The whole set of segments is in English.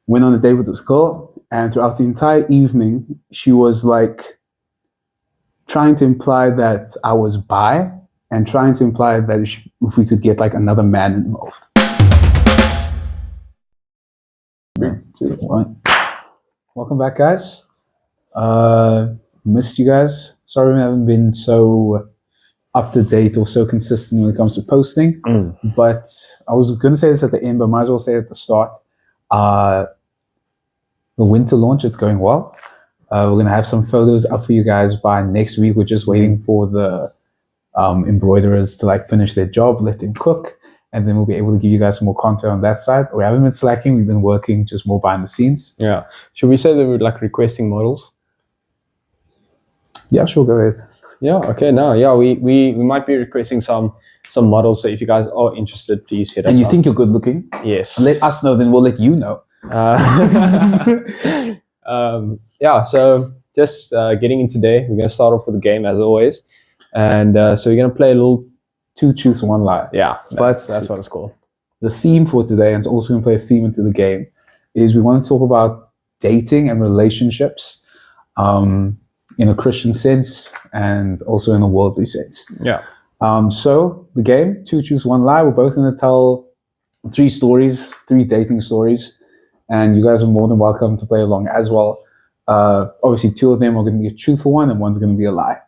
went on a date with this girl, and throughout the entire evening, she was like trying to imply that I was bi and trying to imply that if we could get like another man involved. 3, 2, 1. Welcome back, guys. Missed you guys. Sorry we haven't been so up to date or so consistent when it comes to posting. But I was going to say this at the end, but might as well say it at the start. The winter launch, it's going well. We're going to have some photos up for you guys by next week. We're just waiting for the embroiderers to like finish their job, let them cook, and then we'll be able to give you guys some more content on that side. We haven't been slacking. We've been working just more behind the scenes. Yeah. Should we say that we're like requesting models? Yeah, sure. Go ahead. Yeah. Okay. No. Yeah. We might be requesting some models. So if you guys are interested, please hit us. And you think you're good looking? Yes. And let us know. Then we'll let you know. Yeah. So just getting in today, we're gonna start off with the game as always, and so we're gonna play a little 2 truths, 1 lie. Yeah. But that's what it's called. The theme for today, and it's also going to play a theme into the game, is we want to talk about dating and relationships in a Christian sense and also in a worldly sense. Yeah. So the game, 2 truths, 1 lie, we're both going to tell 3 stories, 3 dating stories, and you guys are more than welcome to play along as well. Obviously, 2 of them are going to be a truthful one and one's going to be a lie.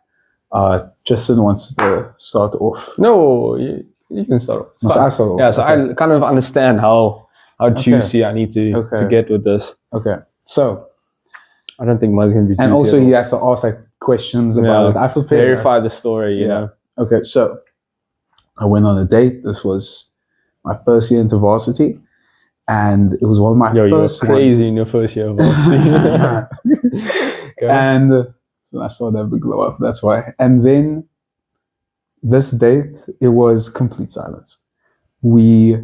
Justin wants to start off. No, you can start off. I start off. Yeah, so okay. I kind of understand how juicy I need to get with this. Okay, so I don't think mine's going to be juicy. And also he has to ask like questions about it. I feel verify the story, you know. Okay, so I went on a date. This was my first year into varsity, and it was one of my first. You were crazy in your first year of varsity. And I saw that big glow up. That's why. And then this date, it was complete silence. We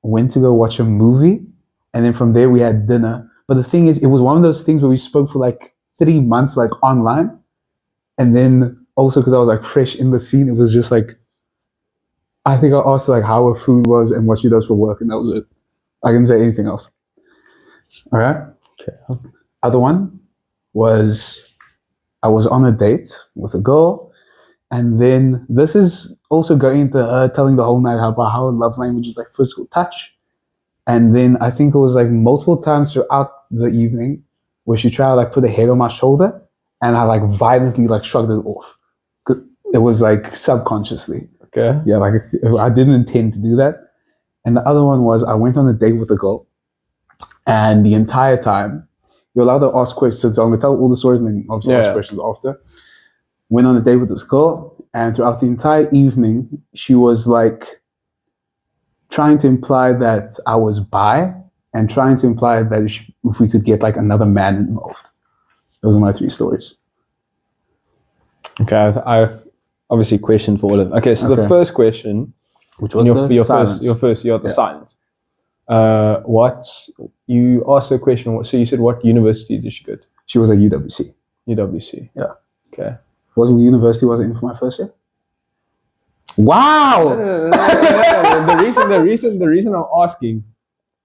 went to go watch a movie, and then from there we had dinner. But the thing is, it was one of those things where we spoke for like 3 months, like online, and then also because I was like fresh in the scene, it was just like, I think I asked like how her food was and what she does for work, and that was it. I didn't say anything else. All right. Okay. Other one was I was on a date with a girl, and then this is also going into her telling the whole night about how her love language is like physical touch. And then I think it was like multiple times throughout the evening where she tried to like put her head on my shoulder, and I like violently like shrugged it off. It was like subconsciously. Okay. Yeah, like I didn't intend to do that. And the other one was I went on a date with a girl, and the entire time, you're allowed to ask questions. So I'm going to tell all the stories and then obviously ask questions after. Went on a date with this girl, and throughout the entire evening, she was like trying to imply that I was bi and trying to imply that if we could get like another man involved. Those are my 3 stories. Okay, I've obviously questioned for all of them. Okay, so the first question, which was your silence. What you asked a question? So you said, what university did she go to? She was at UWC. UWC. Yeah. Okay. What university was it in for my first year? Wow. No. The reason I'm asking,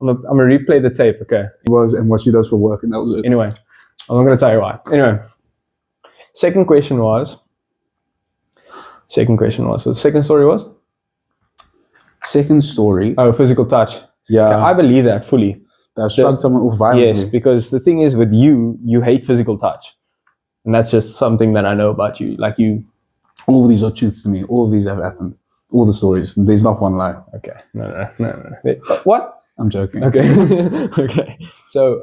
I'm gonna replay the tape. Okay. It was, and what she does for work, and that was it. Anyway, I'm not gonna tell you why. Anyway, second question was. So the second story was. Second story. Oh, physical touch. Yeah, okay, I believe that fully. That shrugged someone off violently. Yes, because the thing is with you hate physical touch. And that's just something that I know about you. Like you. All of these are truths to me. All of these have happened. All the stories. There's not one lie. Okay. No. What? I'm joking. Okay. Okay. So.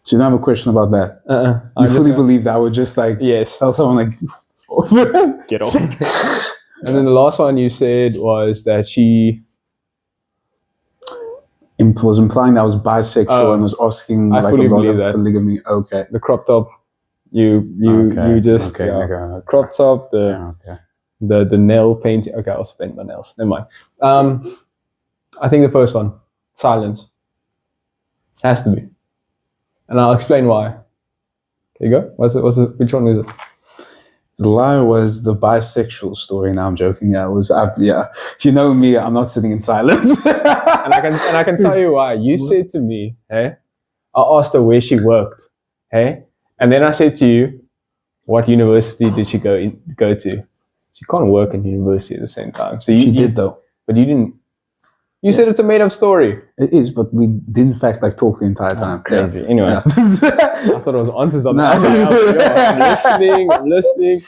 So you don't have a question about that? You fully believe that I would just like tell someone like get off. And then the last one you said was that she was implying that I was bisexual and was asking I like fully a lot believe of that. polygamy. Okay. The crop top. You just crop top, the nail painting. Okay, I also paint my nails. Never mind. I think the first one, silence. Has to be. And I'll explain why. Here you go. Which one is it? The lie was the bisexual story. Now I'm joking. Yeah, If you know me, I'm not sitting in silence. and I can tell you why. You said to me, hey, I asked her where she worked, hey, and then I said to you, what university did she go to? She can't work in university at the same time. So she did though, but you didn't. You said it's a made-up story. It is, but we did in fact talk the entire time. Crazy. Yeah. Anyway, I thought it was onto something. I'm listening.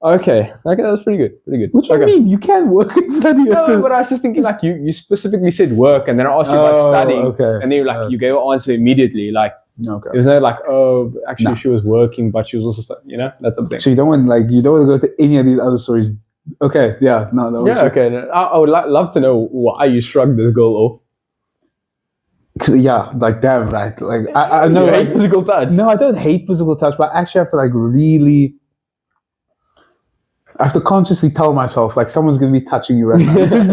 Okay, that's pretty good. What do you mean? You can work and study. No, but I was just thinking like you specifically said work, and then I asked you about studying, and then you gave an answer immediately. Like it was no like, actually she was working, but she was also studying. That's something. So you don't want to go to any of these other stories. Okay, yeah, no, that was okay. I would love to know why you shrugged this girl off. Like damn right. Like I know you hate physical touch. No, I don't hate physical touch, but I actually have to really. I have to consciously tell myself like someone's gonna be touching you right now. Just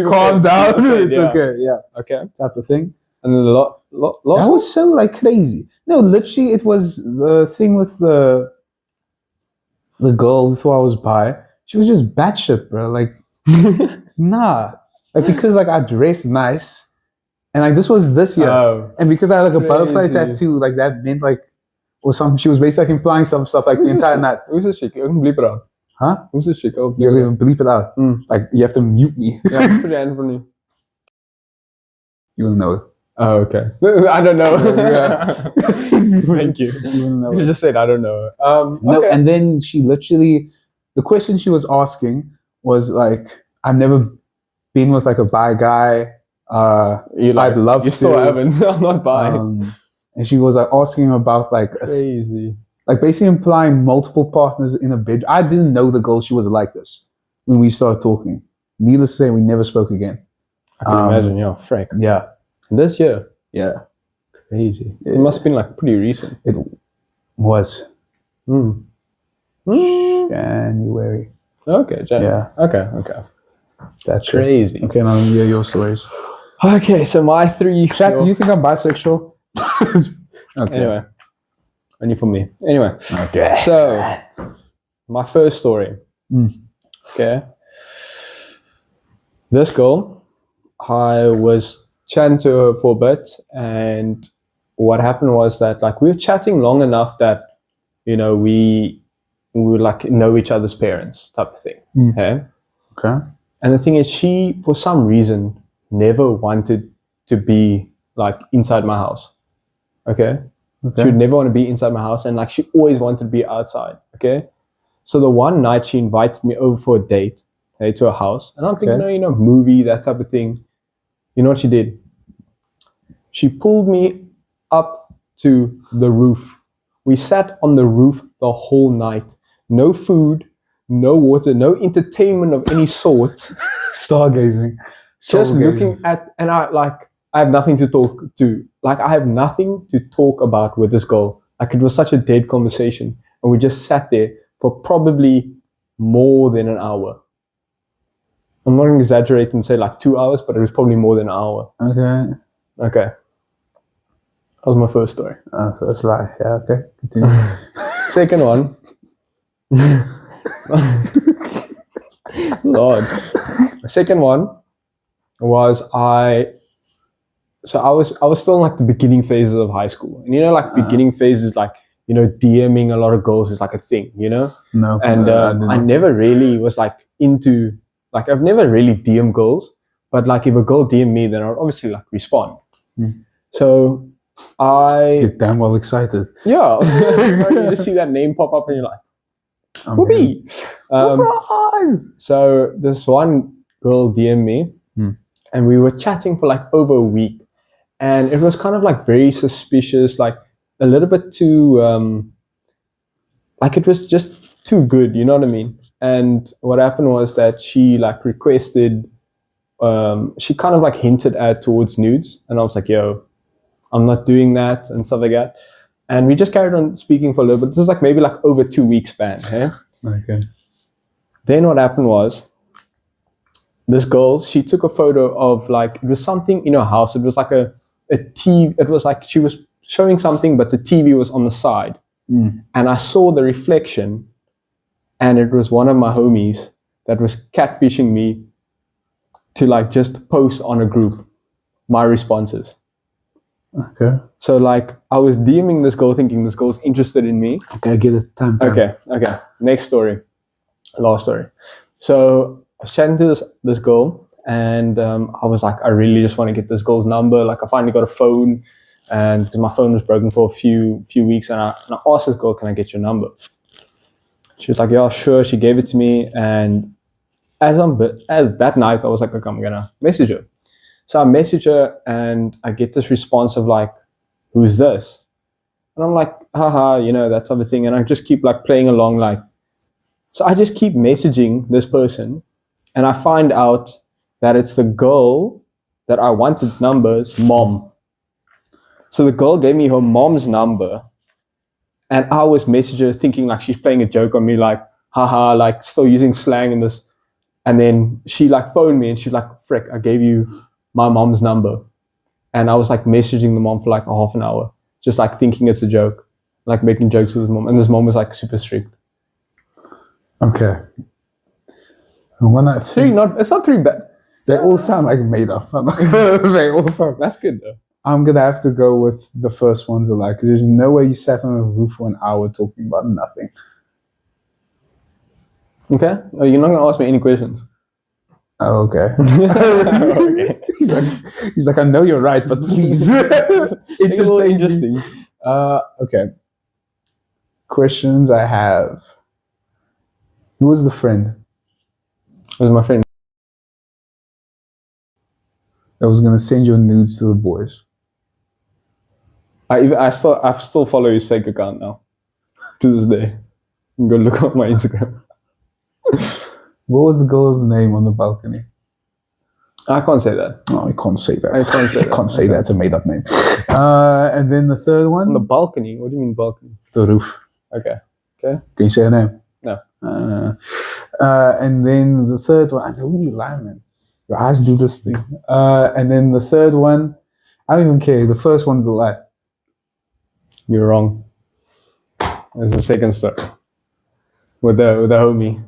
calm down. It's okay. Yeah. Okay. Type of thing. And then that was so like crazy. No, literally, it was the thing with the girl who thought I was bi. She was just batshit, bro. Like, nah. Like, because, like, I dressed nice. And, like, this was this year. And because I had, like, a butterfly tattoo, like, that meant, like, or something. She was basically, like, implying some stuff, like, the entire night. Who's this chick? You can bleep it out. Huh? Who's this chick? You're going to bleep it out. Like, you have to mute me. Yeah, put your hand for me. You will know. Oh, okay. I don't know. Thank you. You just said, I don't know. No, okay. And then she literally... The question she was asking was like, I've never been with like a bi guy. I'd love to. You still haven't. I'm not bi. And she was like asking about like crazy, like basically implying multiple partners in a bed. I didn't know the girl. She was like this when we started talking. Needless to say, we never spoke again. I can imagine. Yeah, frank. Yeah, this year. Yeah, crazy. It must have been like pretty recent. It was. January. Okay, January. Yeah. Okay. That's crazy. Okay, now let me hear your stories. Okay, so my 3... Chat, do you think I'm bisexual? Okay. Anyway. Only for me. Anyway. Okay. So, my first story. Okay. This girl, I was chatting to her for a bit, and what happened was that like we were chatting long enough that, we would like know each other's parents type of thing. Okay. And the thing is, she, for some reason, never wanted to be like inside my house. Okay. She would never want to be inside my house, and like she always wanted to be outside. Okay. So the one night she invited me over for a date, to her house, and I'm thinking, movie, that type of thing. You know what she did? She pulled me up to the roof. We sat on the roof the whole night. No food, no water, no entertainment of any sort. Stargazing. Just looking at, and I have nothing to talk to. Like, I have nothing to talk about with this girl. Like, it was such a dead conversation. And we just sat there for probably more than an hour. I'm not going to exaggerate and say like 2 hours, but it was probably more than an hour. Okay. That was my first story. First lie. Yeah, okay. Continue. Second one. Lord. The second one was I was still in like the beginning phases of high school. And beginning phases, like, DMing a lot of girls is like a thing, No. And I never really was like into, like, I've never really DM girls, but like if a girl DM me, then I'll obviously like respond. So I get damn well excited. Yeah. You just see that name pop up and you're like, whoopee. So this one girl DM'd me and we were chatting for like over a week, and it was kind of like very suspicious, like a little bit too like it was just too good, you know what I mean? And what happened was that she like requested, she kind of like hinted at towards nudes, and I was like, yo, I'm not doing that and stuff like that. And we just carried on speaking for a little bit. This is like maybe like over 2 weeks span. Okay. Then what happened was, this girl, she took a photo of like, it was something in her house. It was like a TV. It was like she was showing something, but the TV was on the side. And I saw the reflection and it was one of my homies that was catfishing me to like just post on a group my responses. Okay. So like I was DMing this girl thinking this girl's interested in me. Okay, I get it. Time. Okay. Next story. Last story. So I was chatting to this girl, and I was like, I really just want to get this girl's number. Like I finally got a phone, and my phone was broken for a few weeks, and I asked this girl, can I get your number? She was like, yeah, sure. She gave it to me, and as that night, I was like, okay, I'm gonna message her. So I message her, and I get this response of like, who's this? And I'm like, haha, that type of thing. And I just keep like playing along, like, so I just keep messaging this person, and I find out that it's the girl that I wanted's number's mom. So the girl gave me her mom's number, and I was messaging her thinking like she's playing a joke on me, like, haha, like still using slang in this. And then she like phoned me, and she's like, frick, I gave you my mom's number. And I was like messaging the mom for like a half an hour, just like thinking it's a joke, like making jokes with his mom. And this mom was like super strict. Okay. And when I think, it's not three bad. They all sound like made up. They all sound. That's good though. I'm gonna have to go with the first ones a lot, because there's no way you sat on a roof for an hour talking about nothing. Okay. Oh, you're not gonna ask me any questions. Oh, okay. Okay. He's like, I know you're right, but please. It's a little interesting. Okay. Questions I have. Who was the friend? It was my friend. That was gonna send your nudes to the boys. I still follow his fake account now, to this day. You can go look on my Instagram. What was the girl's name on the balcony? I can't say that. No, you can't say that. I can't say that. You can't say that. It's a made-up name. And then the third one? On the balcony? What do you mean balcony? The roof. Okay. Can you say her name? No. And then the third one, I know you lie, man. Your eyes do this thing. And then the third one, I don't even care. The first one's the lie. You're wrong. There's a second story with the homie.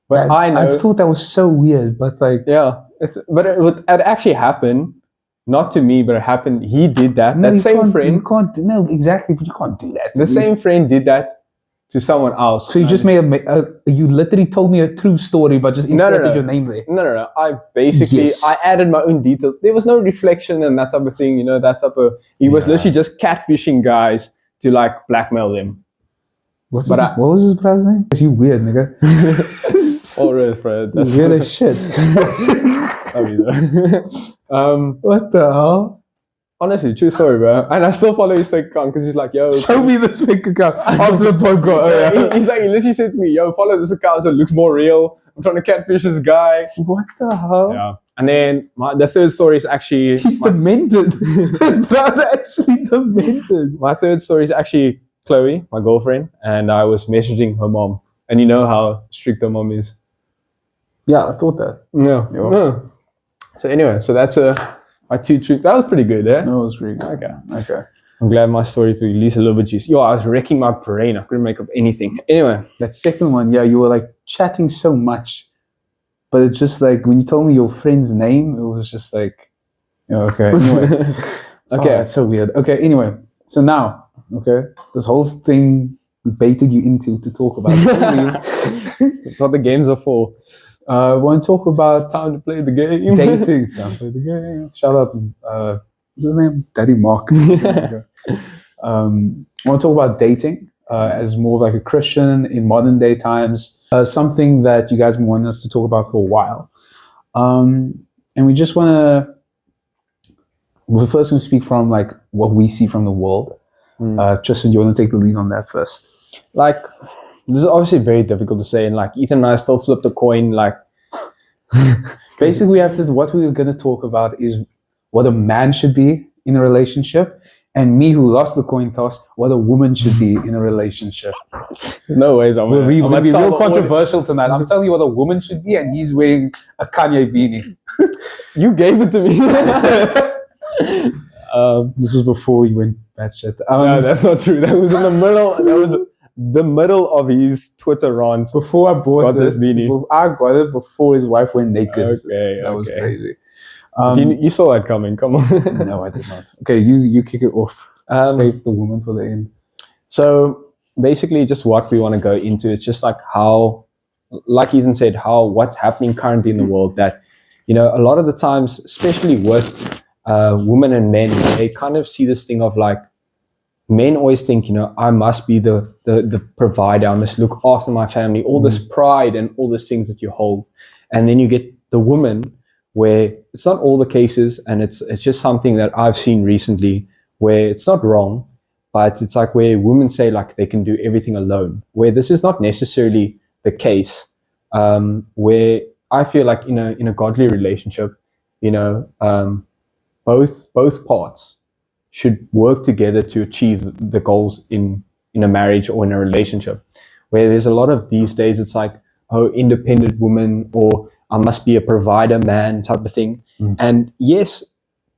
But I thought that was so weird, but like, yeah, it actually happened, not to me, but it happened. He did that. No, that same friend. You can't. No, exactly. But you can't do that. The same friend did that to someone else. So you just you literally told me a true story, but just inserted your name there. No. I basically, I added my own details. There was no reflection and that type of thing, that type of, he was literally just catfishing guys to like blackmail them. What was his brother's name? You weird, nigga. All right, Fred. That's weird as shit. What the hell? Honestly, true story, bro. And I still follow his fake account because he's like, yo, show me this fake account after the podcast. He's like, he literally said to me, yo, follow this account so it looks more real. I'm trying to catfish this guy. What the hell? Yeah. And then the third story is actually... He's demented. His brother's actually demented. My third story is actually Chloe, my girlfriend, and I was messaging her mom. And you know how strict her mom is. Yeah, I thought that. No. So anyway, so that's my two tricks. That was pretty good, eh? No, it was pretty good. Okay. I'm glad my story for at least a little bit juicy. Yo, I was wrecking my brain. I couldn't make up anything. Anyway. That second one, yeah, you were like chatting so much. But it's just like, when you told me your friend's name, it was just like, okay. Anyway. Okay. That's so weird. Okay, anyway. So now, okay, this whole thing baited you into to talk about. That's what the games are for. We want to talk about... It's time to play the game. Dating. It's time to play the game. Shout out, what's his name? Daddy Mark. I want to talk about dating as more of like a Christian in modern day times. Something that you guys have been wanting us to talk about for a while. And we just want to... We're first going to speak from like what we see from the world. Tristan, do you want to take the lead on that first? Like, this is obviously very difficult to say, and like Ethan and I still flipped a coin. Like, basically, what we were going to talk about is what a man should be in a relationship, and me, who lost the coin toss, what a woman should be in a relationship. There's no ways I'm going to be real controversial tonight. I'm telling you what a woman should be, and he's wearing a Kanye beanie. You gave it to me. This was before you went batshit. No, that's not true. That was in the middle. the middle of his Twitter rant. Before I bought this beanie. I got it before his wife went naked. Okay, that was crazy. You saw that coming. Come on. No, I did not. Okay, you kick it off. Save the woman for the end. So basically, just what we want to go into. It's just like how, like Ethan said, what's happening currently in the world. That, you know, a lot of the times, especially with women and men, they kind of see this thing of like, men always think, you know, I must be the provider. I must look after my family. All this pride and all these things that you hold, and then you get the woman, where it's not all the cases, and it's just something that I've seen recently, where it's not wrong, but it's like where women say like they can do everything alone, where this is not necessarily the case. Where I feel like in a godly relationship, you know, both parts should work together to achieve the goals in a marriage or in a relationship. Where there's a lot of these days, it's like, oh, independent woman, or I must be a provider man type of thing. And yes,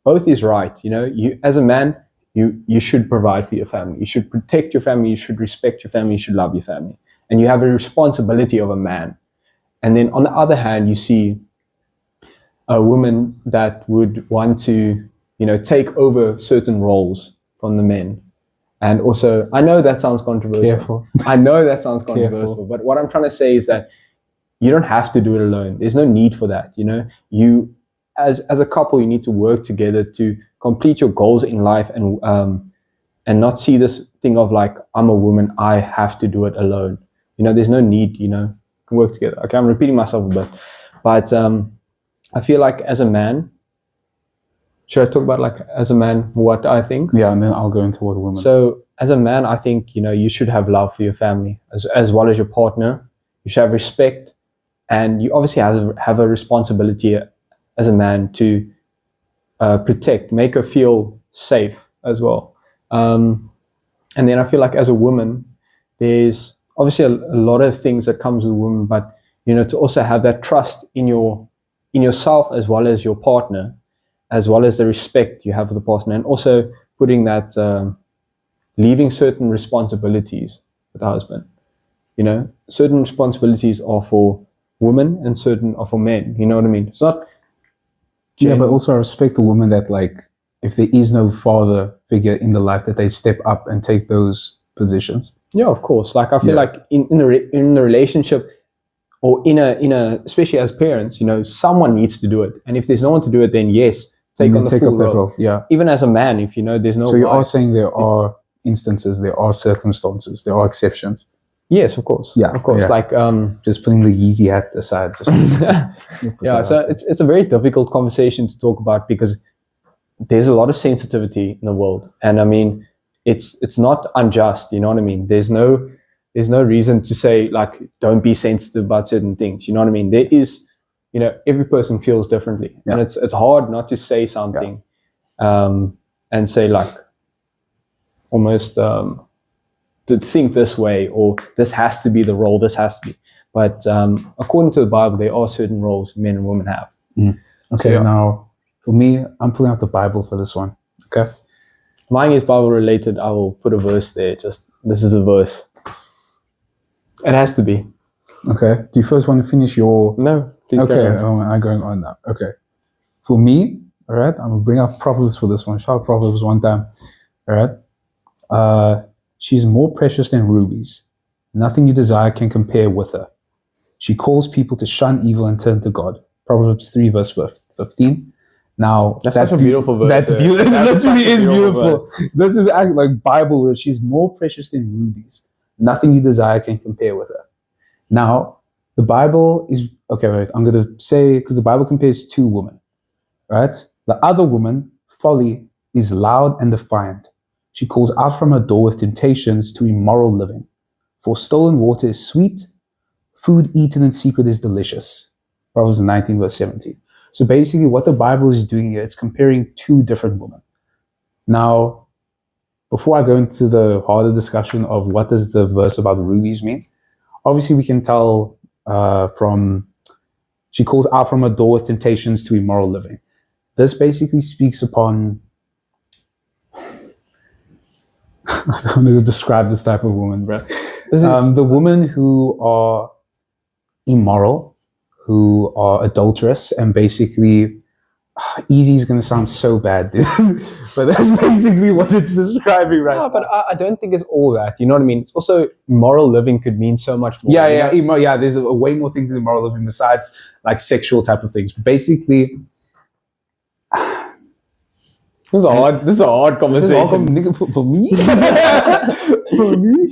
both is right. You know, you as a man, you should provide for your family. You should protect your family. You should respect your family. You should love your family. And you have a responsibility of a man. And then on the other hand, you see a woman that would want to, you know, take over certain roles from the men. And also, I know that sounds controversial. Careful. I know that sounds controversial. But what I'm trying to say is that you don't have to do it alone. There's no need for that. You know, you as a couple, you need to work together to complete your goals in life, and not see this thing of like, I'm a woman, I have to do it alone. You know, there's no need. You know, you can work together. Okay, I'm repeating myself a bit, but I feel like as a man, should I talk about like as a man what I think? Yeah, and then I'll go into what a woman. So as a man, I think, you know, you should have love for your family as well as your partner. You should have respect, and you obviously have a responsibility as a man to protect, make her feel safe as well. And then I feel like as a woman, there's obviously a lot of things that comes with a woman, but, you know, to also have that trust in yourself as well as your partner, as well as the respect you have for the partner, and also putting that, leaving certain responsibilities with the husband. You know, certain responsibilities are for women and certain are for men. You know what I mean? It's not. Yeah, but also I respect the woman that, like, if there is no father figure in the life, that they step up and take those positions. Yeah, of course. Like I feel like in the relationship, or in a especially as parents, you know, someone needs to do it. And if there's no one to do it, then yes, take up that role. Yeah. Even as a man, if you know there's no. So you are saying there are instances, there are circumstances, there are exceptions. Yes, of course. Yeah, of course. Yeah. Like just putting the Yeezy hat aside. Just yeah. So it's a very difficult conversation to talk about, because there's a lot of sensitivity in the world, and I mean, it's not unjust. You know what I mean? There's no reason to say like don't be sensitive about certain things. You know what I mean? There is, you know, every person feels differently, and it's hard not to say something, and say like almost. To think this way, or this has to be the role, this has to be. But according to the Bible, there are certain roles men and women have. Okay, so, now for me, I'm pulling out the Bible for this one. Okay, mine is Bible related. I will put a verse there. Just this is a verse. It has to be. Okay. Do you first want to finish your? No. Please. Okay, I'm going on now. Okay. For me, all right, I'm gonna bring up Proverbs for this one. Shout out Proverbs one time. All right. She is more precious than rubies. Nothing you desire can compare with her. She calls people to shun evil and turn to God. Proverbs 3 verse 15. Now, that's such a beautiful verse. That's beautiful. That literally is beautiful. This is like Bible where she's more precious than rubies. Nothing you desire can compare with her. Now, the Bible is, okay, wait, I'm going to say, because the Bible compares two women, right? The other woman, folly, is loud and defiant. She calls out from her door with temptations to immoral living. For stolen water is sweet, food eaten in secret is delicious. Proverbs 19 verse 17. So basically what the Bible is doing here, it's comparing two different women. Now, before I go into the harder discussion of what does the verse about rubies mean, obviously we can tell from, she calls out from her door with temptations to immoral living. This basically speaks upon, I don't know how to describe this type of woman, bro. The women who are immoral, who are adulterous, and basically, easy is going to sound so bad, dude. But that's basically what it's describing right now. But I don't think it's all that. You know what I mean? It's also moral living could mean so much more. Yeah. There's way more things in moral living besides like sexual type of things. Basically, this is a hard conversation. For me? For me?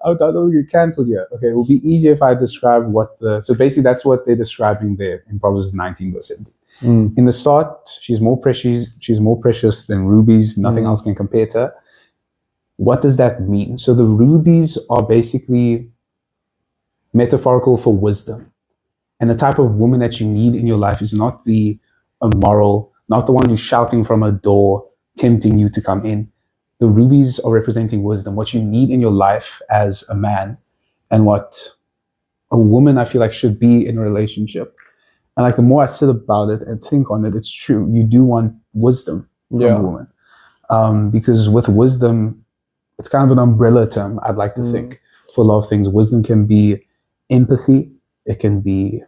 I don't get cancelled yet. Okay, it will be easier if I describe so basically that's what they're describing there in Proverbs 19 verse 17. In the start, she's more precious than rubies. Nothing else can compare to her. What does that mean? So the rubies are basically metaphorical for wisdom. And the type of woman that you need in your life is not the immoral, not the one who's shouting from a door, tempting you to come in. The rubies are representing wisdom, what you need in your life as a man, and what a woman, I feel like, should be in a relationship. And like the more I sit about it and think on it, it's true. You do want wisdom from a woman. Because with wisdom, it's kind of an umbrella term, I'd like to think, for a lot of things. Wisdom can be empathy. It can be,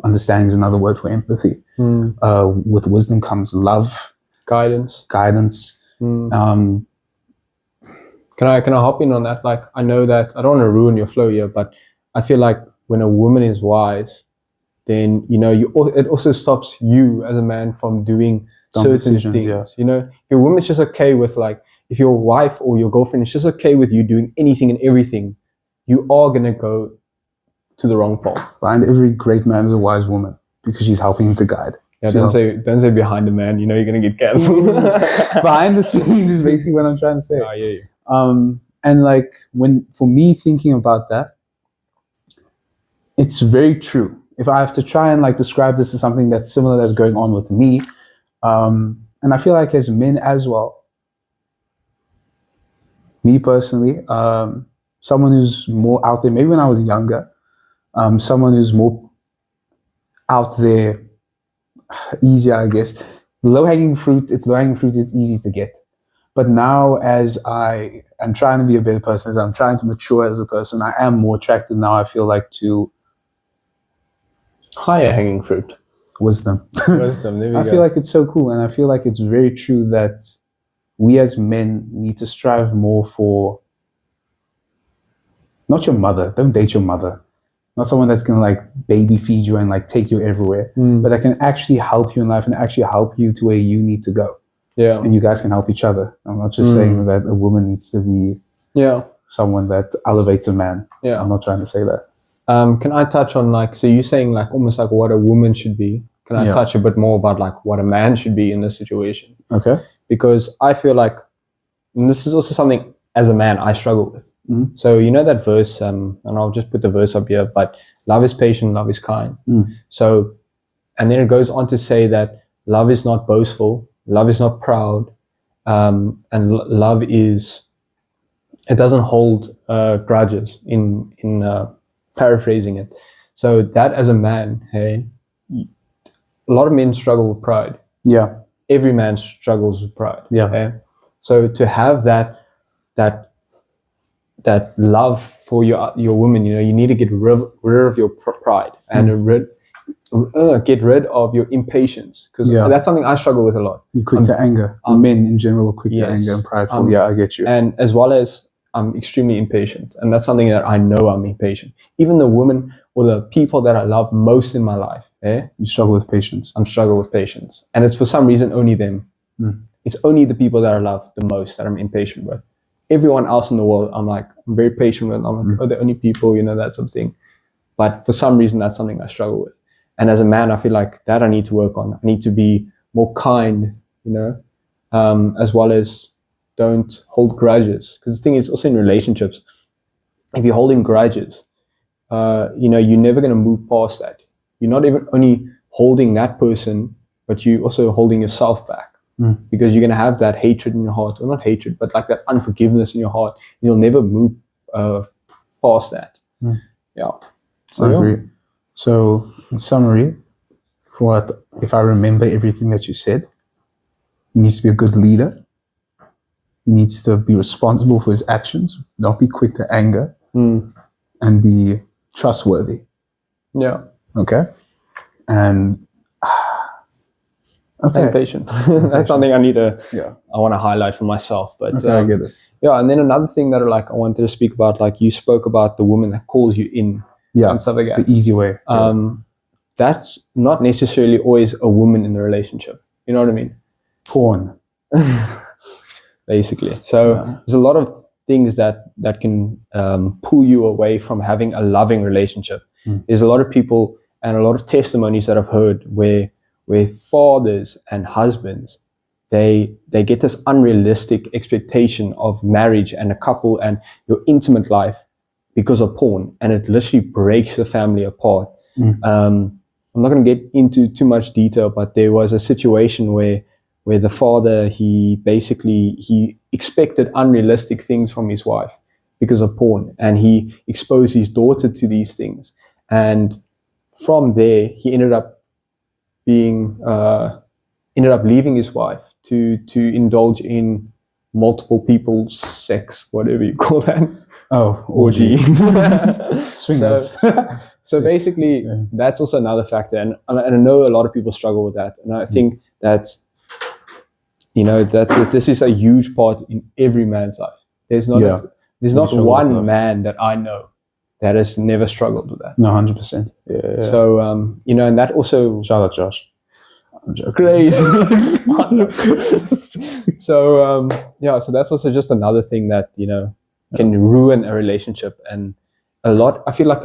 understanding is another word for empathy. With wisdom comes love. Guidance. Can I hop in on that? Like, I know that I don't want to ruin your flow here, but I feel like when a woman is wise, then it also stops you as a man from doing certain things. Yeah. If your woman's just okay with, like, if your wife or your girlfriend is just okay with you doing anything and everything, you are gonna go to the wrong path. Behind every great man is a wise woman because she's helping him to guide. Yeah, don't say behind the man. You're gonna get cancelled. Behind the scenes is basically what I'm trying to say. I hear you. And like for me thinking about that, it's very true. If I have to try and like describe this as something that's similar that's going on with me, and I feel like as men as well, me personally, someone who's more out there, maybe when I was younger, someone who's more out there, easier, I guess. Low-hanging fruit, it's easy to get. But now as I am trying to be a better person, as I'm trying to mature as a person, I am more attracted now, I feel like, to higher hanging fruit. Wisdom. There we go. I feel like it's so cool, and I feel like it's very true that we as men need to strive more for not your mother. Don't date your mother. Not someone that's going to like baby feed you and like take you everywhere, but that can actually help you in life and actually help you to where you need to go. Yeah. And you guys can help each other. I'm not just saying that a woman needs to be someone that elevates a man. Yeah. I'm not trying to say that. Can I touch on like, so you're saying like almost like what a woman should be. Can I touch a bit more about like what a man should be in this situation? Okay. Because I feel like, and this is also something as a man I struggle with. So that verse, and I'll just put the verse up here, but love is patient, love is kind. So, and then it goes on to say that love is not boastful, love is not proud, and love is, it doesn't hold grudges in paraphrasing it. So that as a man, hey, a lot of men struggle with pride. Yeah. Every man struggles with pride. Yeah. Okay? So to have that love for your woman, you need to get rid of your pride and get rid of your impatience, because that's something I struggle with a lot. You're quick to anger. Men in general are quick to anger and prideful. I get you. And as well as I'm extremely impatient, and that's something that I know I'm impatient. Even the women or the people that I love most in my life, you struggle with patience. I'm struggle with patience, and it's for some reason only them. It's only the people that I love the most that I'm impatient with. Everyone else in the world, I'm very patient with. I'm like, the only people, that sort of thing. But for some reason, that's something I struggle with. And as a man, I feel like that I need to work on. I need to be more kind, as well as don't hold grudges. Because the thing is, also in relationships, if you're holding grudges, you're never going to move past that. You're not even only holding that person, but you're also holding yourself back. Because you're going to have that hatred in your heart, or not hatred, but like that unforgiveness in your heart. You'll never move past that. Yeah. So I agree. So in summary, if I remember everything that you said, he needs to be a good leader. He needs to be responsible for his actions, not be quick to anger. and be trustworthy. Yeah. Okay. And and patient. That's something I want to highlight for myself. But I get it. Yeah, and then another thing that I wanted to speak about, like you spoke about the woman that calls you in, and stuff like that. The easy way. That's not necessarily always a woman in the relationship. You know what I mean? Porn. Basically. So there's a lot of things that can pull you away from having a loving relationship. There's a lot of people and a lot of testimonies that I've heard where fathers and husbands, they get this unrealistic expectation of marriage and a couple and your intimate life because of porn, and it literally breaks the family apart. I'm not going to get into too much detail, but there was a situation where the father, he expected unrealistic things from his wife because of porn, and he exposed his daughter to these things. And from there, he ended up leaving his wife to indulge in multiple people's sex, whatever you call that. Oh, orgy. Swingers. So basically, that's also another factor, and I know a lot of people struggle with that, and I think that that this is a huge part in every man's life. There's not one man that I know that has never struggled with that. No, 100%. Yeah. So and that also, shout out Josh. Crazy. So so that's also just another thing that can ruin a relationship. And a lot, I feel like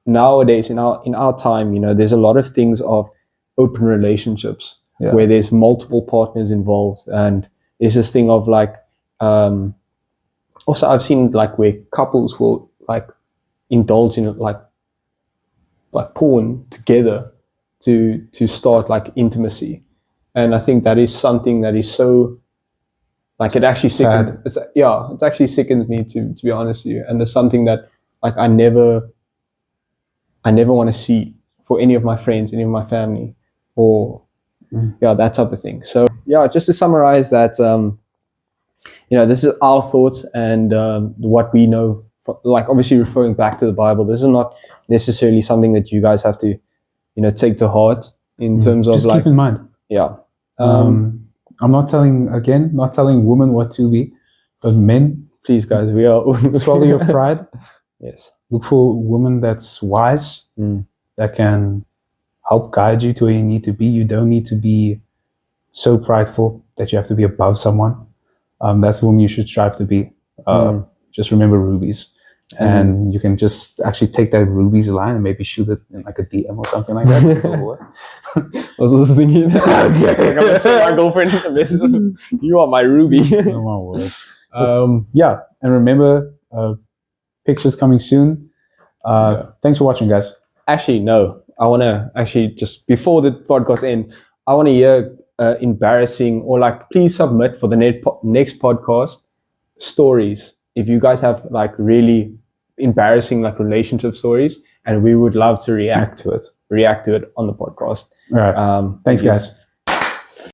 nowadays in our time, there's a lot of things of open relationships where there's multiple partners involved, and there's this thing of like also I've seen like where couples will like indulge in like porn together to start like intimacy. And I think that is something that is so like, it actually sickens, it actually sickens me to be honest with you. And it's something that like I never want to see for any of my friends, any of my family, or that type of thing. So just to summarize that, this is our thoughts and what we know, like obviously referring back to the Bible. This is not necessarily something that you guys have to take to heart in terms of, just like, keep in mind. I'm not telling women what to be, but men, please guys, we are swallow your pride. Yes. Look for a woman that's wise, that can help guide you to where you need to be. You don't need to be so prideful that you have to be above someone. That's the woman you should strive to be. Just remember rubies. And you can just actually take that rubies line and maybe shoot it in like a DM or something like that. I was also thinking, I'm gonna send my girlfriend a message. You are my ruby. Oh my word. And remember, pictures coming soon. Thanks for watching, guys. Actually, no. I want to just before the podcast end, I want to hear embarrassing, or like, please submit for the next podcast stories. If you guys have like really embarrassing like relationship stories, and we would love to react to it on the podcast. All right. Thanks, guys.